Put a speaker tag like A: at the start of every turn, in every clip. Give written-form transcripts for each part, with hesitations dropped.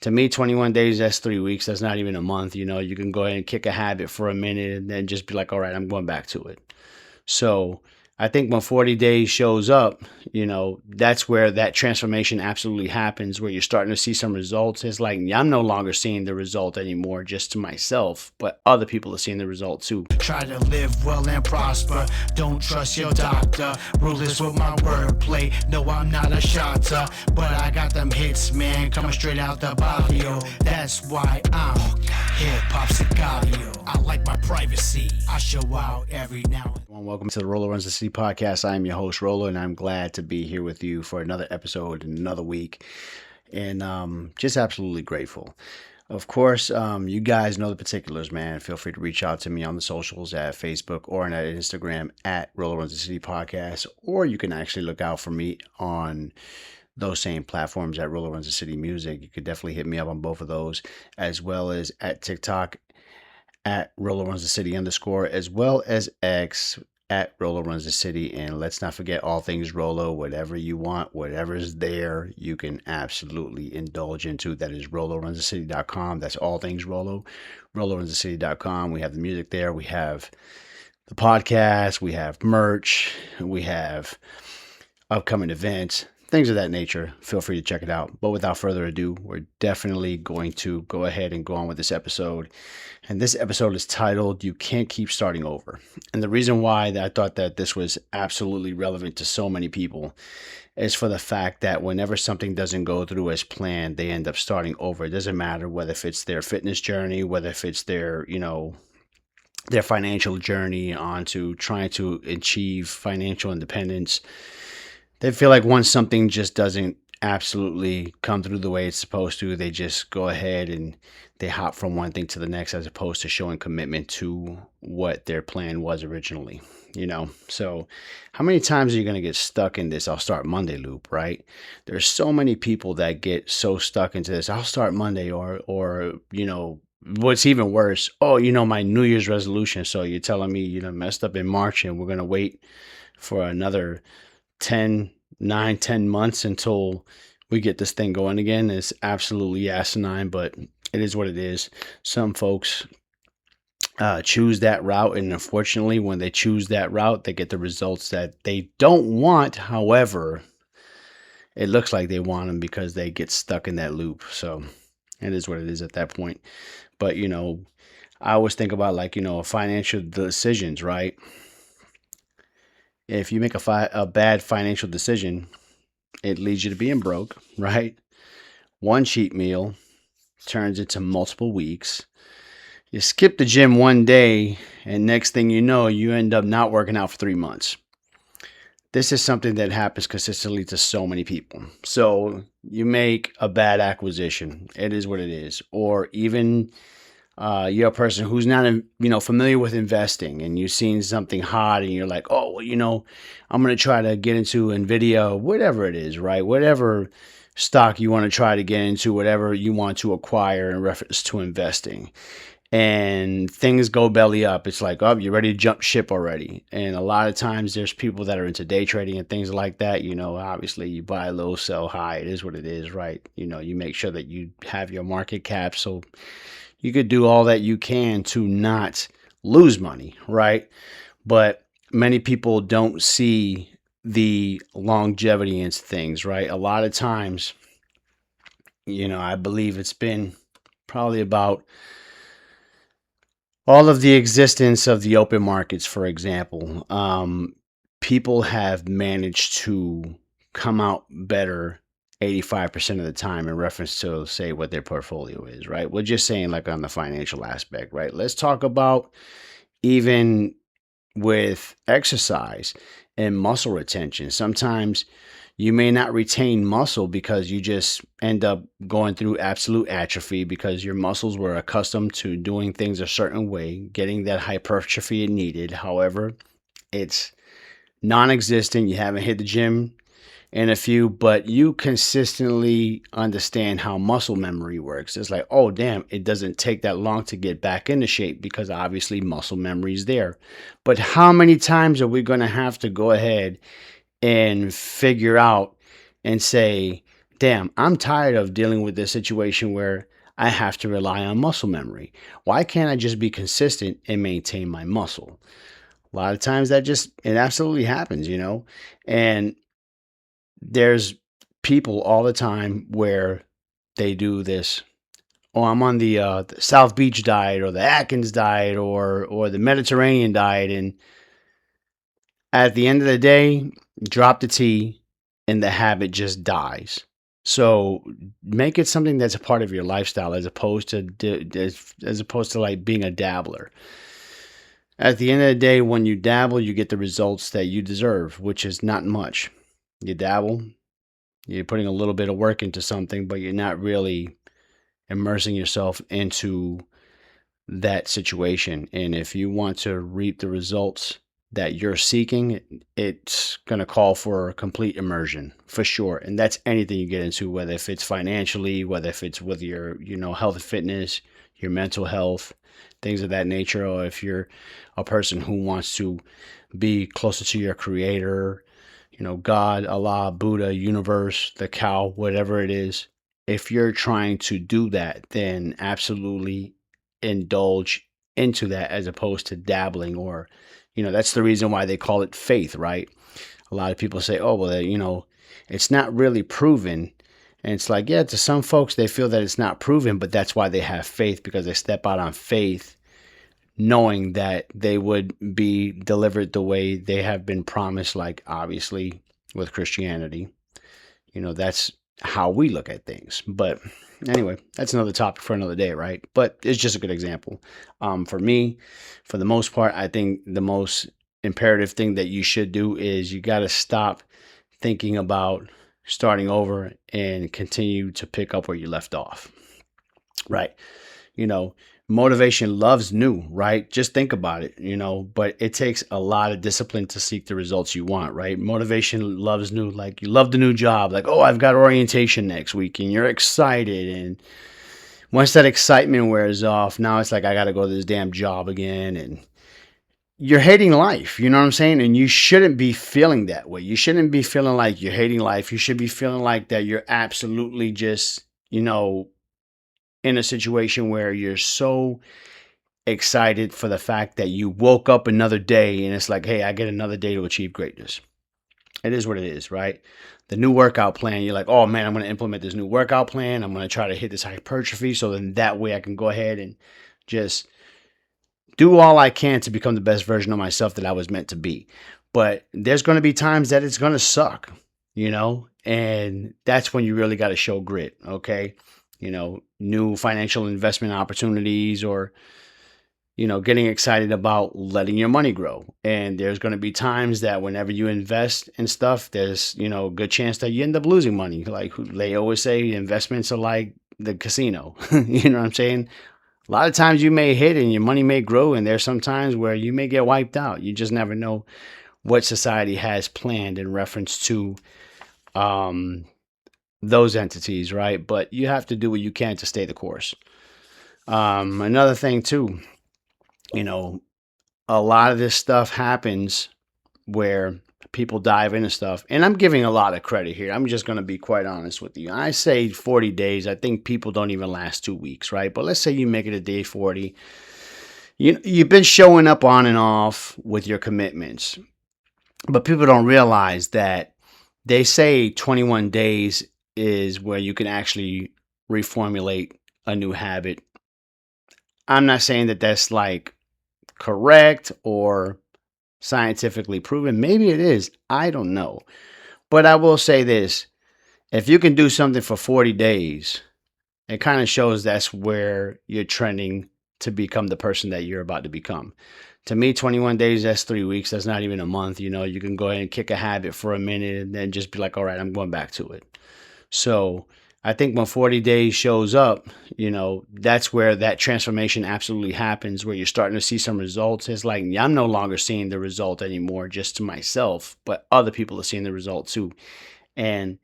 A: To me, 21 days, that's 3 weeks. That's not even a month. You can go ahead and kick a habit for a minute and then just be like, all right, I'm going back to it. So I think when 40 days shows up, that's where that transformation absolutely happens, where you're starting to see some results. It's like, I'm no longer seeing the result anymore just to myself, but other people are seeing the result too.
B: Try to live well and prosper. Don't trust your doctor. Ruthless with my wordplay. No, I'm not a shotter, but I got them hits, man, coming straight out the barrio. That's why I'm hip hop sicario. I like my privacy. I show out every now and then.
A: Welcome to the Rolo Runs the City podcast. I'm your host, Rolo, and I'm glad to be here with you for another episode and another week. And just absolutely grateful. Of course, you guys know the particulars, man. Feel free to reach out to me on the socials at Facebook or on Instagram at Rolo Runs the City podcast, or you can actually look out for me on those same platforms at Rolo Runs the City Music. You could definitely hit me up on both of those, as well as at TikTok at Rolo Runs the City _, as well as X at Rolo Runs the City. And let's not forget all things Rolo. Whatever you want, whatever's there, you can absolutely indulge into. That is RoloRunsTheCity.com. That's all things Rolo. RoloRunsTheCity.com. We have the music there. We have the podcast. We have merch. We have upcoming events, things of that nature. Feel free to check it out. But without further ado, we're definitely going to go ahead and go on with this episode. And this episode is titled, You Can't Keep Starting Over. And the reason why I thought that this was absolutely relevant to so many people is for the fact that whenever something doesn't go through as planned, they end up starting over. It doesn't matter whether if it's their fitness journey, whether if it's their financial journey onto trying to achieve financial independence. They feel like once something just doesn't absolutely come through the way it's supposed to, they just go ahead and they hop from one thing to the next, as opposed to showing commitment to what their plan was originally, So how many times are you going to get stuck in this I'll start Monday loop, right? There's so many people that get so stuck into this I'll start Monday or what's even worse, my New Year's resolution. So you're telling me, messed up in March and we're going to wait for another 10 months until we get this thing going again. Is absolutely asinine, but it is what it is. Some folks choose that route, and unfortunately when they choose that route, they get the results that they don't want. However, it looks like they want them because they get stuck in that loop. So it is what it is at that point. But I always think about financial decisions, right? If you make a bad financial decision, it leads you to being broke, right? One cheat meal turns into multiple weeks. You skip the gym one day, and next thing you know, you end up not working out for 3 months. This is something that happens consistently to so many people. So you make a bad acquisition. It is what it is. Or even you're a person who's not, familiar with investing, and you've seen something hot and you're like, oh, well, I'm going to try to get into NVIDIA, whatever it is, right? Whatever stock you want to try to get into, whatever you want to acquire in reference to investing. And things go belly up. It's like, oh, you're ready to jump ship already. And a lot of times there's people that are into day trading and things like that. Obviously you buy low, sell high. It is what it is, right? You make sure that you have your market cap so you could do all that you can to not lose money, right? But many people don't see the longevity in things, right? A lot of times, I believe it's been probably about all of the existence of the open markets, for example. People have managed to come out better 85% of the time in reference to, say, what their portfolio is, right? We're just saying like on the financial aspect, right? Let's talk about even with exercise and muscle retention. Sometimes you may not retain muscle because you just end up going through absolute atrophy because your muscles were accustomed to doing things a certain way, getting that hypertrophy it needed. However, it's non-existent. You haven't hit the gym in a few, but you consistently understand how muscle memory works. It's like, oh, damn, it doesn't take that long to get back into shape because obviously muscle memory is there. But how many times are we going to have to go ahead and figure out and say, damn, I'm tired of dealing with this situation where I have to rely on muscle memory. Why can't I just be consistent and maintain my muscle? A lot of times it absolutely happens. And there's people all the time where they do this. Oh, I'm on the South Beach diet or the Atkins diet or the Mediterranean diet, and at the end of the day, drop the tea and the habit just dies. So make it something that's a part of your lifestyle as opposed to as opposed to like being a dabbler. At the end of the day, when you dabble, you get the results that you deserve, which is not much. You dabble, you're putting a little bit of work into something, but you're not really immersing yourself into that situation. And if you want to reap the results that you're seeking, it's going to call for complete immersion for sure. And that's anything you get into, whether if it's financially, whether if it's with your health and fitness, your mental health, things of that nature, or if you're a person who wants to be closer to your creator, God, Allah, Buddha, universe, the cow, whatever it is. If you're trying to do that, then absolutely indulge into that as opposed to dabbling or, that's the reason why they call it faith, right? A lot of people say, oh, well, it's not really proven. And it's like, yeah, to some folks, they feel that it's not proven, but that's why they have faith because they step out on faith knowing that they would be delivered the way they have been promised, like obviously with Christianity. That's how we look at things. But anyway, that's another topic for another day, right? But it's just a good example. For me, for the most part, I think the most imperative thing that you should do is you got to stop thinking about starting over and continue to pick up where you left off, right? you know, Motivation loves new, right? Just think about it, but it takes a lot of discipline to seek the results you want, right? Motivation loves new, like you love the new job, like, oh, I've got orientation next week, and you're excited. And once that excitement wears off, now it's like, I got to go to this damn job again. And you're hating life, you know what I'm saying? And you shouldn't be feeling that way. You shouldn't be feeling like you're hating life. You should be feeling like that you're absolutely just, in a situation where you're so excited for the fact that you woke up another day and it's like, hey, I get another day to achieve greatness. It is what it is, right? The new workout plan, you're like, oh man, I'm going to implement this new workout plan. I'm going to try to hit this hypertrophy so then that way I can go ahead and just do all I can to become the best version of myself that I was meant to be. But there's going to be times that it's going to suck, and that's when you really got to show grit, okay? New financial investment opportunities or, getting excited about letting your money grow. And there's going to be times that whenever you invest in stuff, there's, a good chance that you end up losing money. Like they always say, investments are like the casino. You know what I'm saying? A lot of times you may hit and your money may grow, and there's some times where you may get wiped out. You just never know what society has planned in reference to those entities, right? But you have to do what you can to stay the course. Another thing too, you know, a lot of this stuff happens where people dive into stuff, and I'm giving a lot of credit here. I'm just going to be quite honest with you. I say 40 days. I think people don't even last 2 weeks, right? But let's say you make it a day 40. You've been showing up on and off with your commitments, but people don't realize that they say 21 days is where you can actually reformulate a new habit. I'm not saying that that's like correct or scientifically proven. Maybe it is. I don't know. But I will say this, if you can do something for 40 days, it kind of shows that's where you're trending to become the person that you're about to become. To me, 21 days, that's 3 weeks. That's not even a month. You can go ahead and kick a habit for a minute and then just be like, all right, I'm going back to it. So I think when 40 days shows up, that's where that transformation absolutely happens, where you're starting to see some results. It's like, I'm no longer seeing the result anymore just to myself, but other people are seeing the result too. And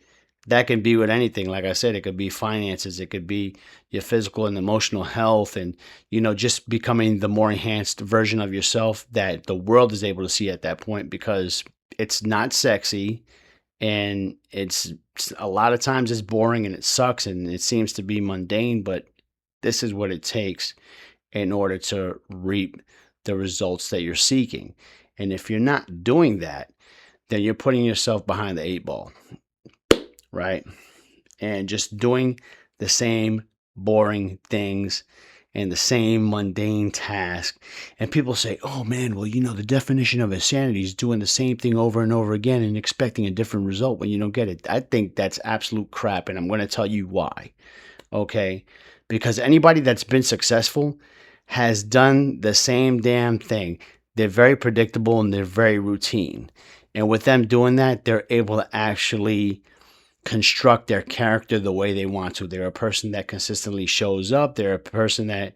A: that can be with anything. Like I said, it could be finances, it could be your physical and emotional health, and, just becoming the more enhanced version of yourself that the world is able to see at that point, because it's not sexy And it's a lot of times it's boring and it sucks and it seems to be mundane, but this is what it takes in order to reap the results that you're seeking. And if you're not doing that, then you're putting yourself behind the eight ball, right? And just doing the same boring things and the same mundane task. And people say, oh man, well, the definition of insanity is doing the same thing over and over again and expecting a different result when you don't get it. I think that's absolute crap. And I'm going to tell you why. Okay. Because anybody that's been successful has done the same damn thing. They're very predictable and they're very routine. And with them doing that, they're able to actually construct their character the way they want to. They're a person that consistently shows up. They're a person that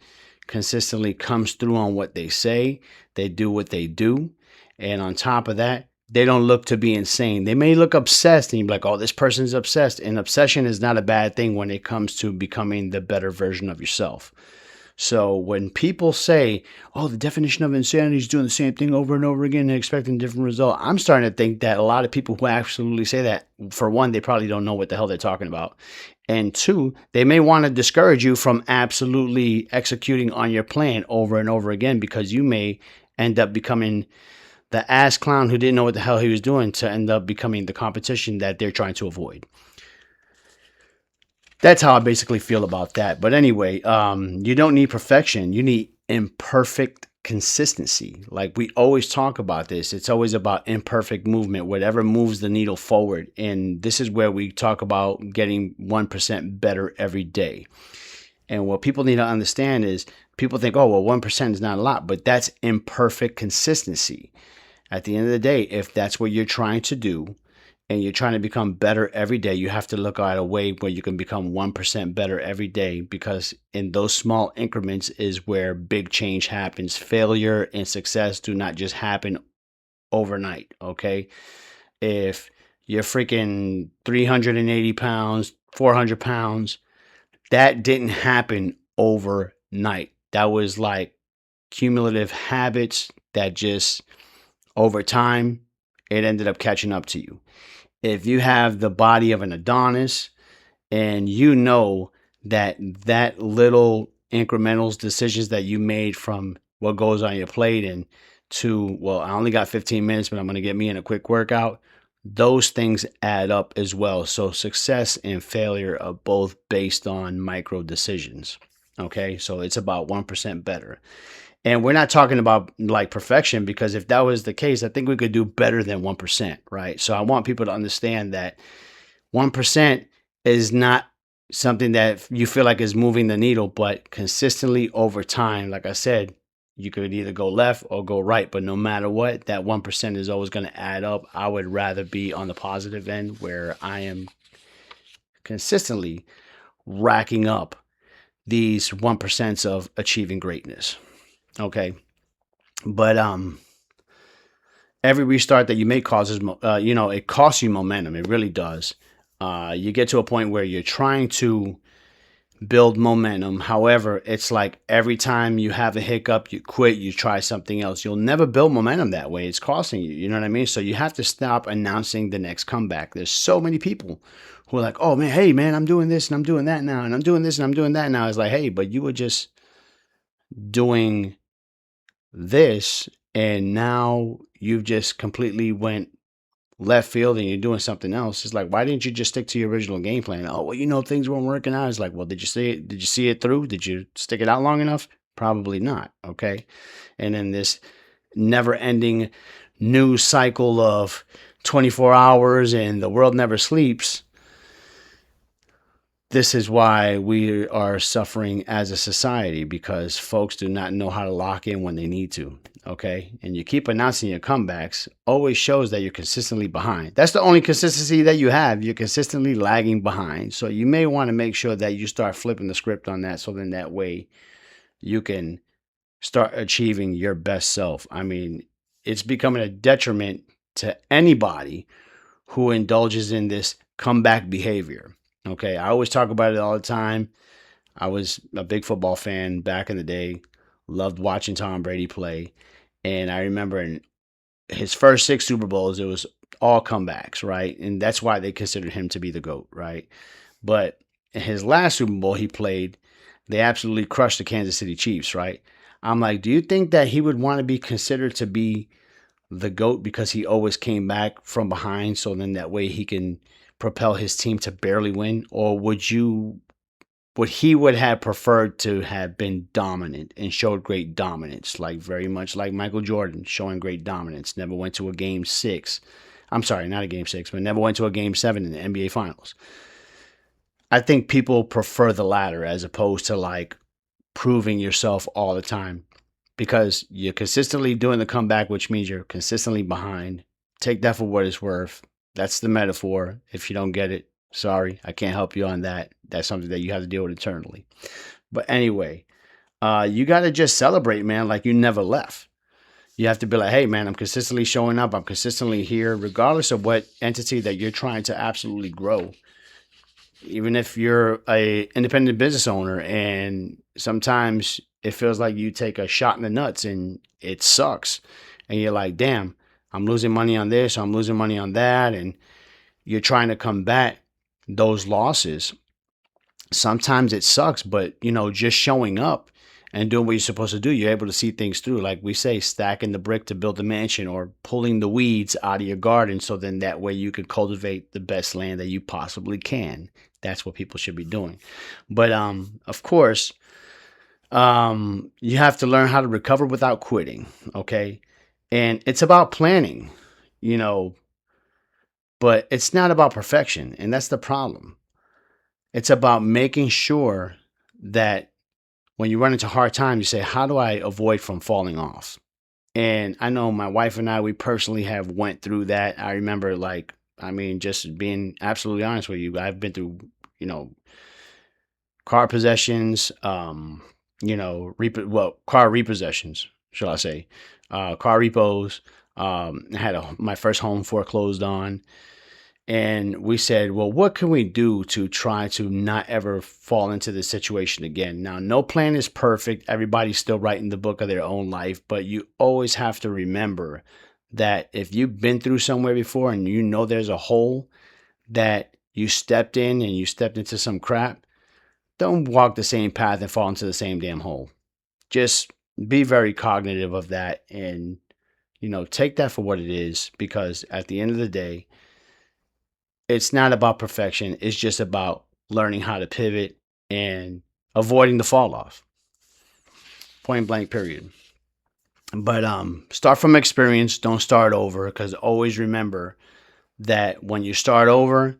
A: consistently comes through on what they say. They do what they do. And on top of that, they don't look to be insane. They may look obsessed and you're like, oh, this person's obsessed. And obsession is not a bad thing when it comes to becoming the better version of yourself. So when people say, oh, the definition of insanity is doing the same thing over and over again and expecting a different result, I'm starting to think that a lot of people who absolutely say that, for one, they probably don't know what the hell they're talking about. And two, they may want to discourage you from absolutely executing on your plan over and over again because you may end up becoming the ass clown who didn't know what the hell he was doing to end up becoming the competition that they're trying to avoid. That's how I basically feel about that. But anyway, you don't need perfection. You need imperfect consistency. Like we always talk about this. It's always about imperfect movement, whatever moves the needle forward. And this is where we talk about getting 1% better every day. And what people need to understand is people think, oh, well, 1% is not a lot, but that's imperfect consistency. At the end of the day, if that's what you're trying to do, and you're trying to become better every day, you have to look at a way where you can become 1% better every day, because in those small increments is where big change happens. Failure and success do not just happen overnight, okay? If you're freaking 380 pounds, 400 pounds, that didn't happen overnight. That was like cumulative habits that just over time, it ended up catching up to you. If you have the body of an Adonis and you know that little incremental decisions that you made from what goes on your plate and to, well, I only got 15 minutes, but I'm going to get me in a quick workout, those things add up as well. So success and failure are both based on micro decisions. Okay, so it's about 1% better. And we're not talking about like perfection, because if that was the case, I think we could do better than 1%, right? So I want people to understand that 1% is not something that you feel like is moving the needle, but consistently over time, like I said, you could either go left or go right, but no matter what, that 1% is always going to add up. I would rather be on the positive end where I am consistently racking up these 1% of achieving greatness. Okay. But every restart that you make causes, it costs you momentum. It really does. You get to a point where you're trying to build momentum. However, it's like every time you have a hiccup, you quit, you try something else. You'll never build momentum that way. It's costing you. You know what I mean? So you have to stop announcing the next comeback. There's so many people who are like, oh man, hey man, I'm doing this and I'm doing that now, and I'm doing this and I'm doing that now. It's like, hey, but you were just doing this and now you've just completely went left field and you're doing something else. It's like, why didn't you just stick to your original game plan? Oh, well, things weren't working out. It's like, well, did you see it? Did you see it through? Did you stick it out long enough? Probably not. Okay. And then this never ending news cycle of 24 hours and the world never sleeps. This is why we are suffering as a society, because folks do not know how to lock in when they need to. Okay. And you keep announcing your comebacks, always shows that you're consistently behind. That's the only consistency that you have. You're consistently lagging behind. So you may want to make sure that you start flipping the script on that. So then that way you can start achieving your best self. I mean, it's becoming a detriment to anybody who indulges in this comeback behavior. Okay, I always talk about it all the time. I was a big football fan back in the day, loved watching Tom Brady play. And I remember in his first 6 Super Bowls, it was all comebacks, right? And that's why they considered him to be the GOAT, right? But in his last Super Bowl he played, they absolutely crushed the Kansas City Chiefs, right? I'm like, do you think that he would want to be considered to be the GOAT because he always came back from behind, so then that way he can propel his team to barely win? Or would he would have preferred to have been dominant and showed great dominance, like very much like Michael Jordan showing great dominance, never went to a game six. I'm sorry, not a game six, but never went to a game seven in the NBA Finals. I think people prefer the latter as opposed to like proving yourself all the time, because you're consistently doing the comeback, which means you're consistently behind. Take that for what it's worth. That's the metaphor. If you don't get it, sorry, I can't help you on that. That's something that you have to deal with internally. But anyway, you got to just celebrate, man, like you never left. You have to be like, hey, man, I'm consistently showing up. I'm consistently here, regardless of what entity that you're trying to absolutely grow. Even if you're a independent business owner and sometimes it feels like you take a shot in the nuts and it sucks. And you're like, damn, I'm losing money on this, I'm losing money on that. And you're trying to combat those losses. Sometimes it sucks, but just showing up and doing what you're supposed to do, you're able to see things through. Like we say, stacking the brick to build the mansion, or pulling the weeds out of your garden so then that way you can cultivate the best land that you possibly can. That's what people should be doing. But of course, you have to learn how to recover without quitting. Okay. And it's about planning, you know, but it's not about perfection. And that's the problem. It's about making sure that when you run into hard times, you say, how do I avoid from falling off? And I know my wife and I, we personally have went through that. I remember just being absolutely honest with you, I've been through, car possessions, car repossessions, shall I say, car repos. I had my first home foreclosed on. And we said, well, what can we do to try to not ever fall into this situation again? Now, no plan is perfect. Everybody's still writing the book of their own life, but you always have to remember that if you've been through somewhere before and there's a hole that you stepped in and you stepped into some crap, don't walk the same path and fall into the same damn hole. Just be very cognitive of that and, take that for what it is, because at the end of the day, it's not about perfection. It's just about learning how to pivot and avoiding the fall off. Point blank, period. But start from experience. Don't start over, because always remember that when you start over,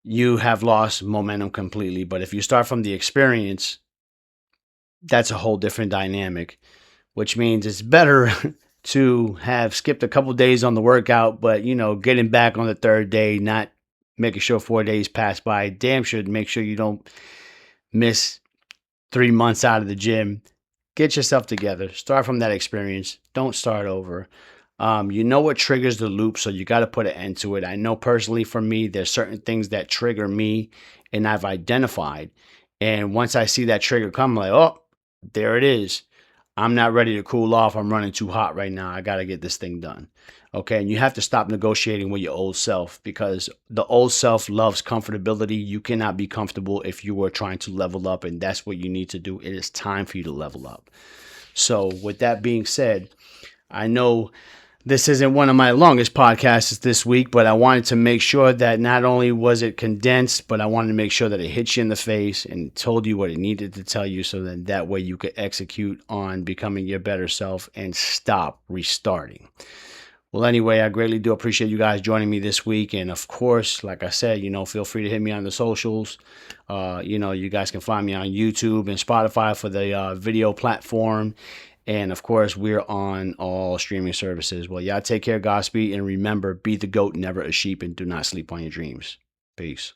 A: you have lost momentum completely. But if you start from the experience, that's a whole different dynamic, which means it's better to have skipped a couple days on the workout, but getting back on the third day, not making sure 4 days pass by. Damn sure make sure you don't miss 3 months out of the gym. Get yourself together. Start from that experience. Don't start over. You know what triggers the loop, so you got to put an end to it. I know personally for me, there's certain things that trigger me, and I've identified. And once I see that trigger come, I'm like, oh, there it is. I'm not ready to cool off. I'm running too hot right now. I got to get this thing done. Okay. And you have to stop negotiating with your old self, because the old self loves comfortability. You cannot be comfortable if you are trying to level up, and that's what you need to do. It is time for you to level up. So with that being said, I know this isn't one of my longest podcasts this week, but I wanted to make sure that not only was it condensed, but I wanted to make sure that it hit you in the face and told you what it needed to tell you, so that way you could execute on becoming your better self and stop restarting. Well, anyway, I greatly do appreciate you guys joining me this week. And of course, like I said, feel free to hit me on the socials. You guys can find me on YouTube and Spotify for the video platform. And of course, we're on all streaming services. Well, y'all take care, Godspeed, and remember, be the goat, never a sheep, and do not sleep on your dreams. Peace.